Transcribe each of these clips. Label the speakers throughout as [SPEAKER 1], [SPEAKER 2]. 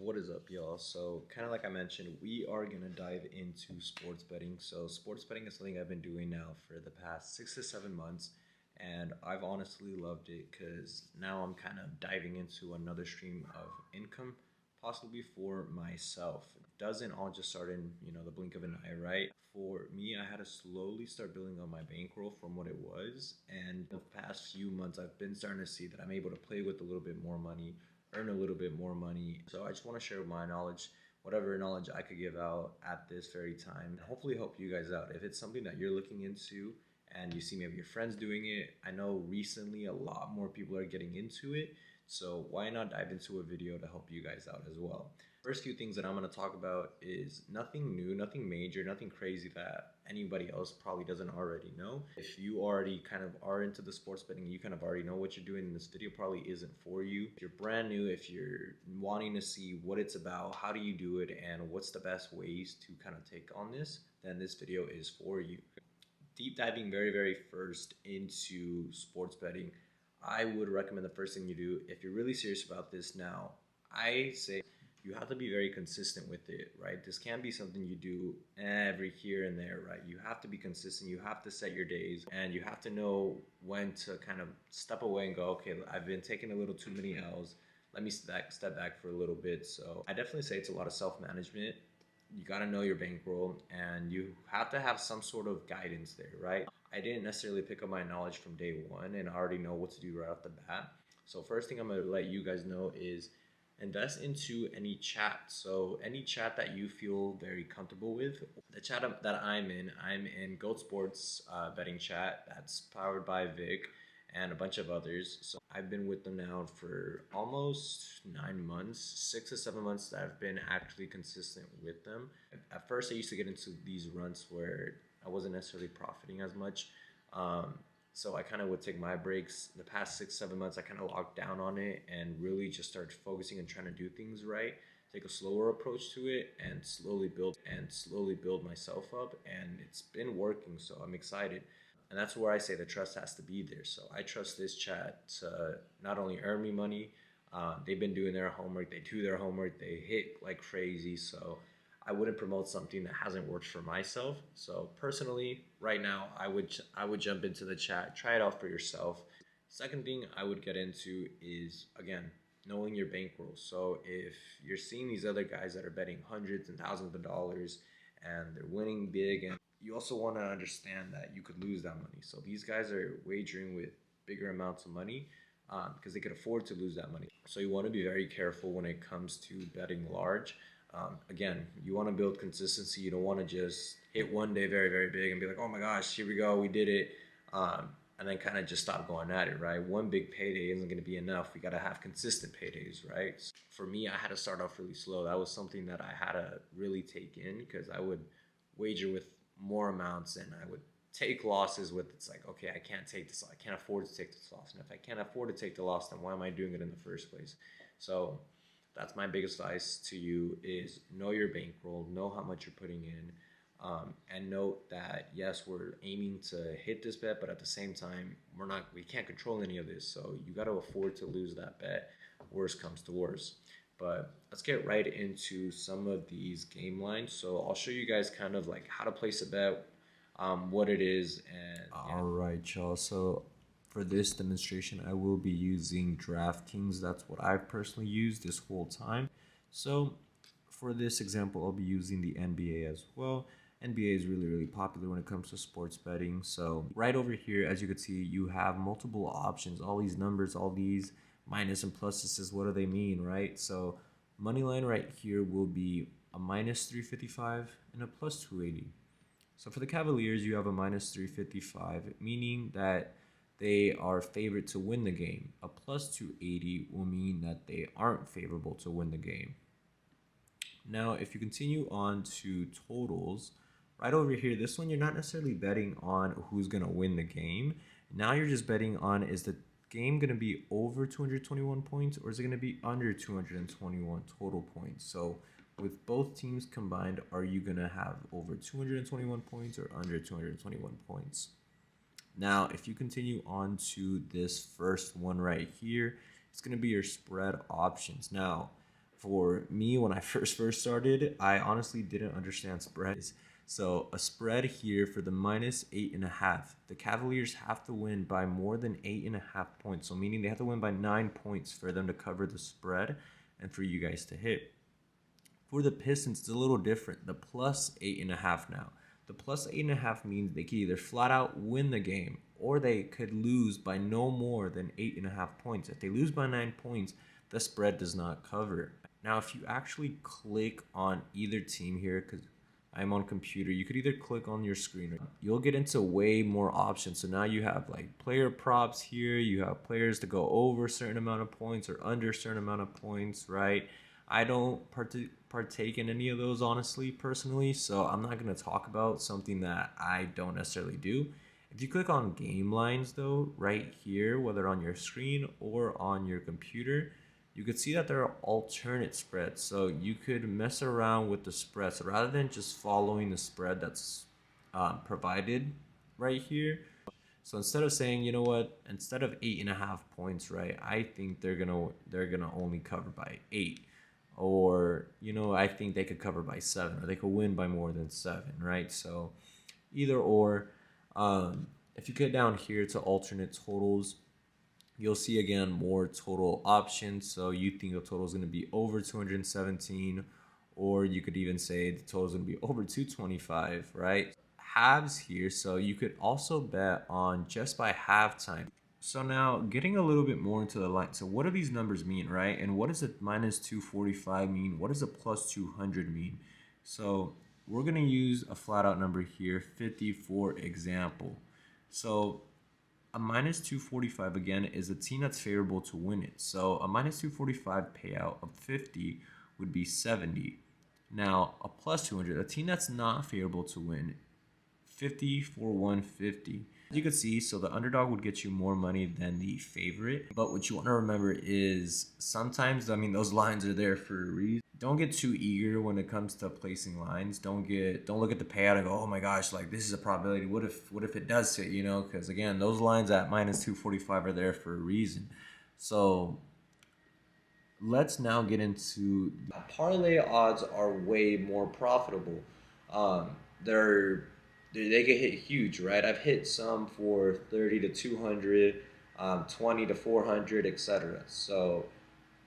[SPEAKER 1] What is up, y'all? So, kind of like I mentioned, we are gonna dive into sports betting. So, sports betting is something I've been doing now for the past 6 to 7 months, and I've honestly loved it because now I'm kind of diving into another stream of income, possibly for myself. It doesn't all just start in the blink of an eye, right? For me, I had to slowly start building on my bankroll from what it was, and the past few months, I've been starting to see that I'm able to play with a little bit more money, earn a little bit more money. So I just want to share my knowledge, whatever knowledge I could give out at this very time, and hopefully help you guys out. If it's something that you're looking into and you see maybe your friends doing it, I know recently a lot more people are getting into it. So why not dive into a video to help you guys out as well? First few things that I'm going to talk about is nothing new, nothing major, nothing crazy that anybody else probably doesn't already know. If you already kind of are into the sports betting, you kind of already know what you're doing. This video probably isn't for you. If you're brand new, if you're wanting to see what it's about, how do you do it, and what's the best ways to kind of take on this, then this video is for you. Deep diving very first into sports betting, I would recommend the first thing you do if you're really serious about this now. I say you have to be very consistent with it, right? This can't be something you do every here and there, right? You have to be consistent. You have to set your days, and you have to know when to kind of step away and go, okay, I've been taking a little too many L's. Let me step back for a little bit. So I definitely say it's a lot of self management. You got to know your bankroll, and you have to have some sort of guidance there, right? I didn't necessarily pick up my knowledge from day one, and I already know what to do right off the bat. So first thing I'm going to let you guys know is invest into any chat. So any chat that you feel very comfortable with. The chat that I'm in Goat Sports betting chat that's powered by Vic and a bunch of others. So I've been with them now for almost 9 months, 6 to 7 months that I've been actually consistent with them. At first, I used to get into these runs where I wasn't necessarily profiting as much. So I kind of would take my breaks. The past 6, 7 months, I kind of locked down on it and really just started focusing and trying to do things right. Take a slower approach to it and slowly build myself up. And it's been working, so I'm excited. And that's where I say the trust has to be there. So I trust this chat to not only earn me money, they've been doing their homework, they do their homework, they hit like crazy. So I wouldn't promote something that hasn't worked for myself. So personally, right now, I would jump into the chat, try it out for yourself. Second thing I would get into is again knowing your bankroll. So if you're seeing these other guys that are betting hundreds and thousands of dollars and they're winning big, and you also want to understand that you could lose that money. So these guys are wagering with bigger amounts of money because they could afford to lose that money. So you want to be very careful when it comes to betting large. Again, you want to build consistency. You don't want to just hit one day very big and be like, oh my gosh, here we go, we did it. And then kind of just stop going at it, right? One big payday isn't going to be enough. We got to have consistent paydays, right? So for me, I had to start off really slow. That was something that I had to really take in because I would wager with more amounts and I would take losses with it's like, okay, I can't take this, I can't afford to take this loss. And if I can't afford to take the loss, then why am I doing it in the first place? So that's my biggest advice to you is know your bankroll, know how much you're putting in, and note that yes, we're aiming to hit this bet, but at the same time, we can't control any of this. So you got to afford to lose that bet. Worst comes to worst. But let's get right into some of these game lines. So I'll show you guys kind of like how to place a bet, what it is, and yeah. All right, y'all. So for this demonstration, I will be using DraftKings. That's what I've personally used this whole time. So for this example, I'll be using the NBA as well. NBA is really popular when it comes to sports betting. So right over here, as you can see, you have multiple options. All these numbers, all these minus and pluses, what do they mean, right? So money line right here will be a minus 355 and a plus 280. So for the Cavaliers, you have a minus 355, meaning that they are favored to win the game. A plus 280 will mean that they aren't favorable to win the game. Now, if you continue on to totals, right over here, this one you're not necessarily betting on who's going to win the game. Now you're just betting on, is the game going to be over 221 points or is it going to be under 221 total points? So with both teams combined, are you going to have over 221 points or under 221 points? Now, if you continue on to this first one right here, it's going to be your spread options. Now, for me, when I first started, I honestly didn't understand spreads. So a spread here for the -8.5. The Cavaliers have to win by more than 8.5 points. So meaning they have to win by 9 points for them to cover the spread and for you guys to hit. For the Pistons, it's a little different. The +8.5 now. The +8.5 means they could either flat out win the game or they could lose by no more than 8.5 points. If they lose by 9 points, the spread does not cover. Now, if you actually click on either team here, because I'm on computer, you could either click on your screen. You'll get into way more options. So now you have like player props here. You have players to go over a certain amount of points or under a certain amount of points, right? I don't partake in any of those, honestly, personally. So I'm not going to talk about something that I don't necessarily do. If you click on game lines, though, right here, whether on your screen or on your computer, you could see that there are alternate spreads. So you could mess around with the spread. So rather than just following the spread that's provided right here, so instead of saying, you know what, instead of 8.5 points, right, I think they're gonna only cover by 8, or I think they could cover by 7, or they could win by more than 7, right? So either or. If you get down here to alternate totals, you'll see again more total options. So you think the total is going to be over 217, or you could even say the total is going to be over 225, right? Halves here, so you could also bet on just by halftime. So now getting a little bit more into the line. So what do these numbers mean, right? And what does a -245 mean? What does a +200 mean? So we're going to use a flat out number here, 50 for example. So a -245 again is a team that's favorable to win it. So a -245 payout of 50 would be 70. Now a +200, a team that's not favorable to win, 50 for 150. As you can see, so the underdog would get you more money than the favorite. But what you want to remember is sometimes, those lines are there for a reason. Don't get too eager when it comes to placing lines. Don't look at the payout and go, oh my gosh, like this is a probability. What if it does hit, Because again, those lines at -245 are there for a reason. So let's now get into parlay odds are way more profitable. They get hit huge, right? I've hit some for 30 to 200, 20 to 400, etc. So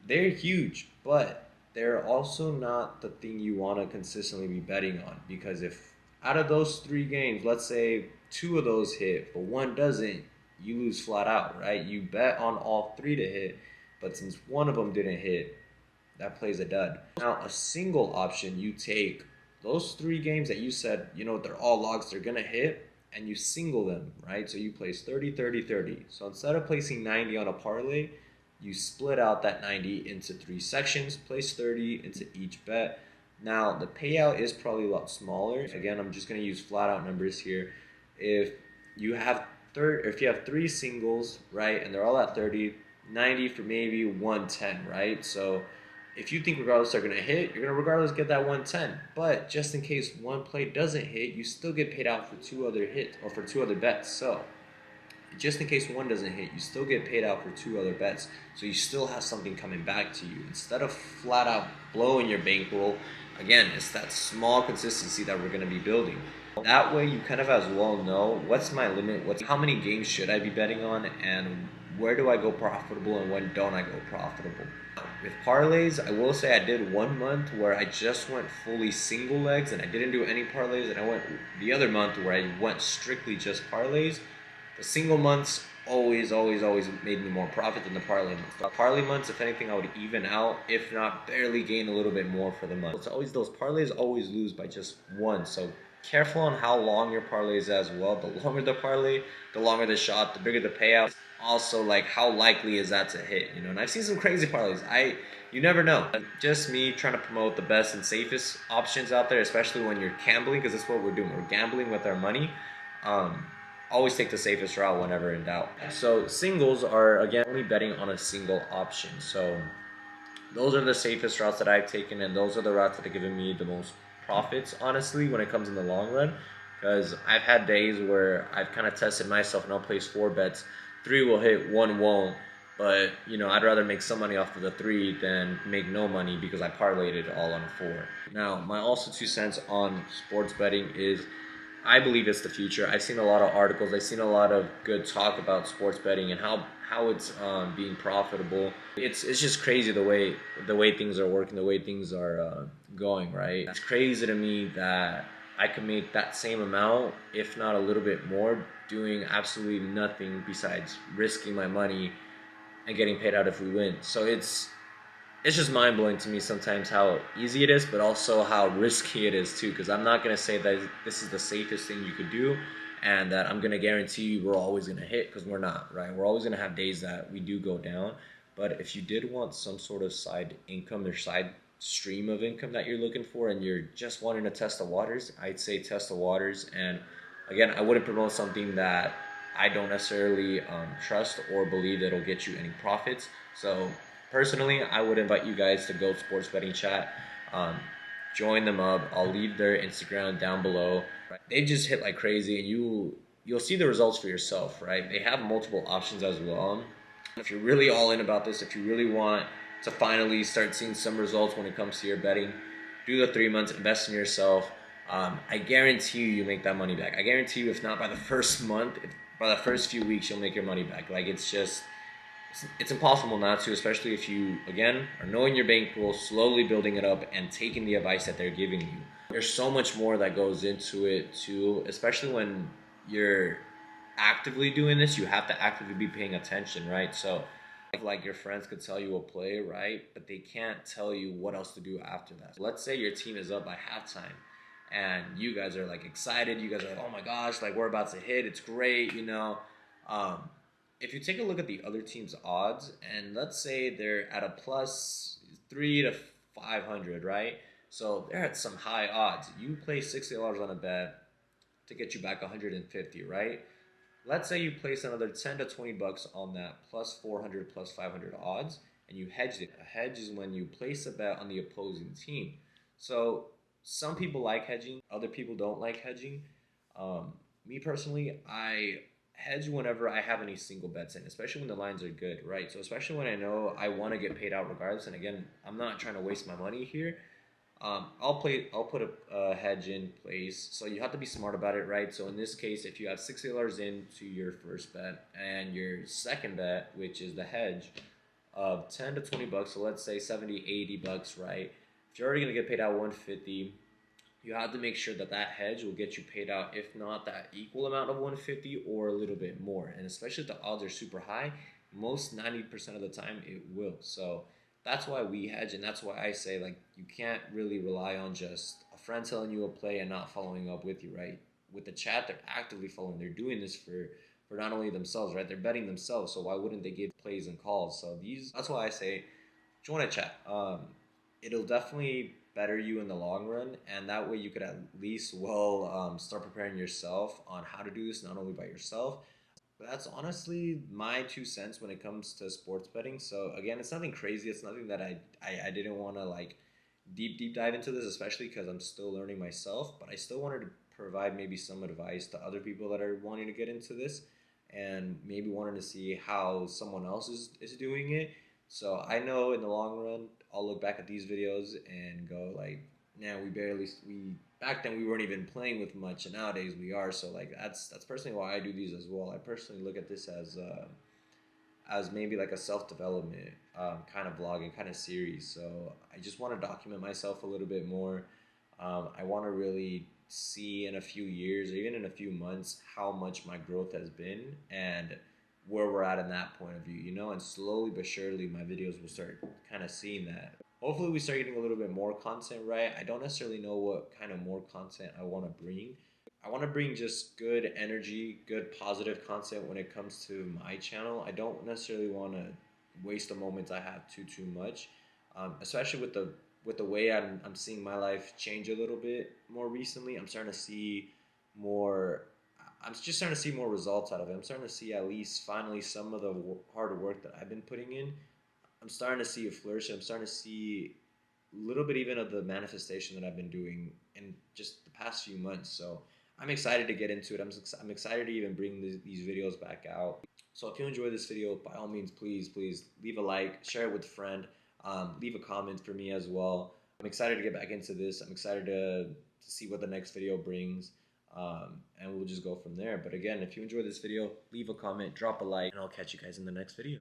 [SPEAKER 1] they're huge, but they're also not the thing you want to consistently be betting on, because if out of those 3 games, let's say 2 of those hit, but 1 doesn't, you lose flat out, right? You bet on all 3 to hit, but since 1 of them didn't hit, that plays a dud. Now, a single option, you take those 3 games that you said, they're all logs, they're going to hit, and you single them, right? So you place 30, 30, 30. So instead of placing 90 on a parlay, you split out that 90 into 3 sections, place 30 into each bet. Now, the payout is probably a lot smaller. Again, I'm just going to use flat out numbers here. If you have 3 singles, right, and they're all at 30, 90 for maybe 110, right? So if you think regardless they're going to hit, you're going to regardless get that 110. But just in case 1 play doesn't hit, you still get paid out for 2 other hits or for 2 other bets. So just in case 1 doesn't hit, you still get paid out for 2 other bets. So you still have something coming back to you. Instead of flat out blowing your bankroll, again, it's that small consistency that we're going to be building. That way you kind of as well know what's my limit, how many games should I be betting on, and where do I go profitable and when don't I go profitable. With parlays, I will say I did 1 month where I just went fully single legs and I didn't do any parlays, and I went the other month where I went strictly just parlays. The single months always made me more profit than the parlay months. The parlay months, if anything, I would even out, if not barely gain a little bit more for the month. It's always those parlays always lose by just 1. So careful on how long your parlay is as well. The longer the parlay, the longer the shot, the bigger the payout. Also, like, how likely is that to hit? And I've seen some crazy parlays. You never know. Just me trying to promote the best and safest options out there, especially when you're gambling, because that's what we're doing. We're gambling with our money. Always take the safest route whenever in doubt. So singles are, again, only betting on a single option. So those are the safest routes that I've taken, and those are the routes that have given me the most profits, honestly, when it comes in the long run. Because I've had days where I've kind of tested myself and I'll place 4 bets. 3 will hit, 1 won't. But I'd rather make some money off of the three than make no money because I parlayed it all on a four. Now, my also 2 cents on sports betting is I believe it's the future. I've seen a lot of articles. I've seen a lot of good talk about sports betting and how it's being profitable. It's just crazy the way things are working, the way things are going. Right? It's crazy to me that I could make that same amount, if not a little bit more, doing absolutely nothing besides risking my money and getting paid out if we win. So it's just mind blowing to me sometimes how easy it is, but also how risky it is too. Because I'm not gonna say that this is the safest thing you could do, and that I'm gonna guarantee you we're always gonna hit, because we're not, right? We're always gonna have days that we do go down. But if you did want some sort of side income or side stream of income that you're looking for, and you're just wanting to test the waters, I'd say test the waters. And again, I wouldn't promote something that I don't necessarily trust or believe that'll get you any profits. So personally, I would invite you guys to go sports betting chat. Um, Join them up. I'll leave their Instagram down below. They just hit like crazy, and you'll see the results for yourself. Right? They have multiple options as well. If you're really all in about this, if you really want to finally start seeing some results when it comes to your betting, do the 3 months, invest in yourself. I guarantee you make that money back. I guarantee you, if not by the first month, if by the first few weeks, you'll make your money back. Like, it's impossible not to, especially if you, again, are knowing your bankroll, slowly building it up, and taking the advice that they're giving you. There's so much more that goes into it too, especially when you're actively doing this. You have to actively be paying attention, right? So like your friends could tell you a play, right? But they can't tell you what else to do after that. So let's say your team is up by halftime and you guys are like excited. You guys are like, oh my gosh, like we're about to hit. It's great. Um, if you take a look at the other team's odds, and let's say they're at a plus 3 to 500, right? So they're at some high odds. You play $60 on a bet to get you back 150, right? Let's say you place another 10 to 20 bucks on that plus 400 plus 500 odds, and you hedged it. A hedge is when you place a bet on the opposing team. So some people like hedging, other people don't like hedging. Me personally, I hedge whenever I have any single bets in, especially when the lines are good, right? So especially when I know I want to get paid out regardless. And again, I'm not trying to waste my money here. I'll put a hedge in place. So you have to be smart about it, right? So in this case, if you have $60 into your first bet and your second bet, which is the hedge of 10 to 20 bucks, so let's say 70, 80 bucks, right? If you're already gonna get paid out 150, you have to make sure that that hedge will get you paid out, if not that equal amount of 150 or a little bit more. And especially if the odds are super high, most 90% of the time it will. So that's why we hedge, and that's why I say, like, you can't really rely on just a friend telling you a play and not following up with you, right? With the chat, they're actively following. They're doing this for not only themselves, right? They're betting themselves, so why wouldn't they give plays and calls? So that's why I say join a chat. It'll definitely better you in the long run, and that way you could at least start preparing yourself on how to do this, not only by yourself. But that's honestly my 2 cents when it comes to sports betting. So again, it's nothing crazy. It's nothing that I didn't want to like deep dive into this, especially because I'm still learning myself. But I still wanted to provide maybe some advice to other people that are wanting to get into this, and maybe wanting to see how someone else is doing it. So I know in the long run, I'll look back at these videos and go like, "Nah, we back then we weren't even playing with much, and nowadays we are." So like that's personally why I do these as well. I personally look at this as maybe like a self development kind of vlogging kind of series. So I just want to document myself a little bit more. I want to really see in a few years or even in a few months how much my growth has been and where we're at in that point of view. And slowly but surely my videos will start kind of seeing that. Hopefully we start getting a little bit more content, right? I don't necessarily know what kind of more content I want to bring. I want to bring just good energy, good positive content when it comes to my channel. I don't necessarily want to waste the moments I have too much, especially with the way I'm seeing my life change a little bit more recently. I'm starting to see more. I'm just starting to see more results out of it. I'm starting to see at least finally some of the hard work that I've been putting in. I'm starting to see it flourish. I'm starting to see a little bit even of the manifestation that I've been doing in just the past few months. So I'm excited to get into it. I'm excited to even bring these videos back out. So if you enjoy this video, by all means, please leave a like, share it with a friend, leave a comment for me as well. I'm excited to get back into this. I'm excited to see what the next video brings, and we'll just go from there. But again, if you enjoyed this video, leave a comment, drop a like, and I'll catch you guys in the next video.